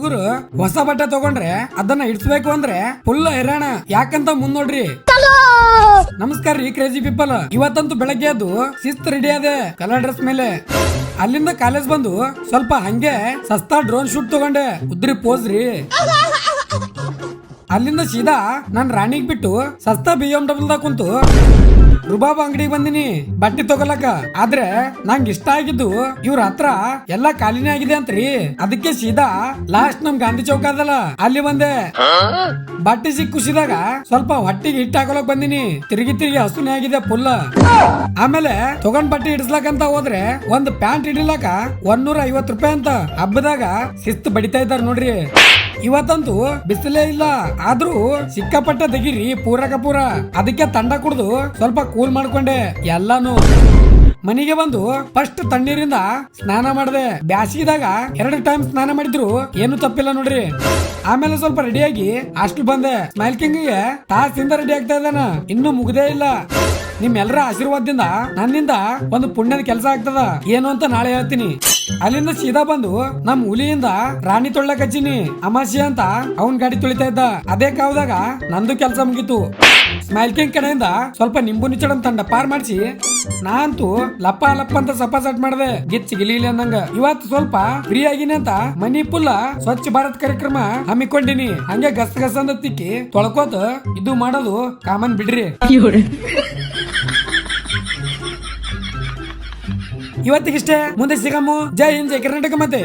ಹುಡುಗರು ಹೊಸ ಬಟ್ಟೆ ತಗೊಂಡ್ರೆ ಅದನ್ನ ಇಡ್ಸ್ಬೇಕು ಅಂದ್ರೆ ಫುಲ್ ಹೈರಾಣ. ಯಾಕಂತ ಮುಂದ್ ನೋಡ್ರಿ. ನಮಸ್ಕಾರ ರೀ ಕ್ರೇಜಿ ಪೀಪಲ್. ಇವತ್ತಂತೂ ಬೆಳಗ್ಗೆ ಎದ್ದು ಶಿಸ್ತ್ ರೆಡಿ ಅದೇ ಕಲರ್ ಡ್ರೆಸ್ ಮೇಲೆ. ಅಲ್ಲಿಂದ ಕಾಲೇಜ್ ಬಂದು ಸ್ವಲ್ಪ ಹಂಗೆ ಸಸ್ತಾ ಡ್ರೋನ್ ಶೂಟ್ ತಗೊಂಡೆ. ಉದ್ರಿ ಪೋಸ್ ರೀ. ಅಲ್ಲಿಂದ ಸೀದಾ ನಾನ್ ರಾಣಿಗ್ ಬಿಟ್ಟು ಸಸ್ತಾ BMW ದಾಗ ಕುಂತು ರುಬಾಬ್ ಅಂಗಡಿಗೆ ಬಂದಿನಿ ಬಟ್ಟೆ ತಗೊಳಕ. ಆದ್ರೆ ನಂಗೆ ಇಷ್ಟ ಆಗಿದ್ದು ಇವ್ರ ಹತ್ರ ಎಲ್ಲಾ ಖಾಲಿನೇ ಆಗಿದೆ ಅಂತ್ರಿ. ಅದಕ್ಕೆ ಸೀದಾ ಲಾಸ್ಟ್ ನಮ್ ಗಾಂಧಿ ಚೌಕ ಅದಲ್ಲ ಅಲ್ಲಿ ಬಂದೆ. ಬಟ್ಟೆ ಸಿಕ್ಕ ಖುಷಿದಾಗ ಸ್ವಲ್ಪ ಹೊಟ್ಟಿಗೆ ಹಿಟ್ಟು ಹಾಕೊಳಕ್ ಬಂದಿನಿ. ತಿರುಗಿ ಹಸುನೇ ಆಗಿದೆ ಫುಲ್. ಆಮೇಲೆ ತಗೊಂಡ್ ಬಟ್ಟೆ ಹಿಡಿಸ್ಲಕಂತ ಹೋದ್ರೆ ಒಂದ್ ಪ್ಯಾಂಟ್ ಹಿಡಿಲಕ 150 ರೂಪಾಯಿ ಅಂತ. ಹಬ್ಬದಾಗ ಶಿಸ್ತು ಬಡಿತಾ ಇದ್ದಾರ ನೋಡ್ರಿ. ಇವತ್ತಂತೂ ಬಿಸಿಲೇ ಇಲ್ಲ, ಆದ್ರೂ ಸಿಕ್ಕಾಪಟ್ಟೆ ತೆಗಿರಿ ಪೂರಕ ಪೂರ. ಅದಕ್ಕೆ ತಂಡ ಕುಡ್ದು ಸ್ವಲ್ಪ ಕೂಲ್ ಮಾಡ್ಕೊಂಡೆ ಎಲ್ಲಾನು. ಮನೆಗೆ ಬಂದು ಫಸ್ಟ್ ತಣ್ಣೀರಿಂದ ಸ್ನಾನ ಮಾಡಿದೆ. ಬ್ಯಾಸಿಗಿದಾಗ 2 ಟೈಮ್ ಸ್ನಾನ ಮಾಡಿದ್ರು ಏನು ತಪ್ಪಿಲ್ಲ ನೋಡ್ರಿ. ಆಮೇಲೆ ಸ್ವಲ್ಪ ರೆಡಿಯಾಗಿ ಹಾಸ್ಟೆಲ್ ಬಂದೆ. ಸ್ಮೈಲ್ ಕಿಂಗ್ಗೆ ತಾಸಿಂದ ರೆಡಿ ಆಗ್ತಾ ಇದ್ದಾನ, ಇನ್ನೂ ಮುಗ್ದೇ ಇಲ್ಲ. ನಿಮ್ಮೆಲ್ಲರ ಆಶೀರ್ವಾದದಿಂದ ನನ್ನಿಂದ ಒಂದು ಪುಣ್ಯದ ಕೆಲಸ ಆಗ್ತದ. ಏನು ಅಂತ ನಾಳೆ ಹೇಳ್ತೀನಿ. ಅಲ್ಲಿಂದ ಸೀದಾ ಬಂದು ನಮ್ ಹುಲಿಯಿಂದ ರಾಣಿ ತೊಳ್ಳಕ್ ಹಚ್ಚಿನಿ. ಅಮಾಸೆ ಅಂತ ಅವನ್ ಗಾಡಿ ತೊಳಿತಾ ಇದ್ದ. ಅದೇ ಕಾವದಾಗ ನಂದು ಕೆಲಸ ಮುಗೀತು. ಸ್ಮೈಲ್ ಕಿಂಗ್ ಕಡೆಯಿಂದ ಸ್ವಲ್ಪ ನಿಂಬು ನಿಚ್ಚಡನ್ ತಂಡ ಪಾರ್ ಮಾಡಿಸಿ ನಾನಂತೂ ಲಪ್ಪ ಅಂತ ಸಪಾಸಟ್ ಮಾಡಿದೆ ಗಿಚ್ಚಿ ಗಿಲಿಲಿ ಅನ್ನಂಗ. ಇವತ್ತು ಸ್ವಲ್ಪ ಫ್ರೀ ಆಗಿನಿ ಅಂತ ಮನಿ ಫುಲ್ ಸ್ವಚ್ಛ ಭಾರತ್ ಕಾರ್ಯಕ್ರಮ ಹಮ್ಮಿಕೊಂಡಿನಿ. ಹಂಗೆ ಗಸ್ ಅಂತ ತಿಕ್ಕಿ ತೊಳ್ಕೋತ ಇದು ಮಾಡೋದು ಕಾಮನ್ ಬಿಡ್ರಿ. ಇವತ್ತಿಗಿಷ್ಟೇ, ಮುಂದೆ ಸಿಗಮ್ಮು. ಜೈ ಹಿಂದ್, ಜೈ ಕರ್ನಾಟಕ. ಮತ್ತೆ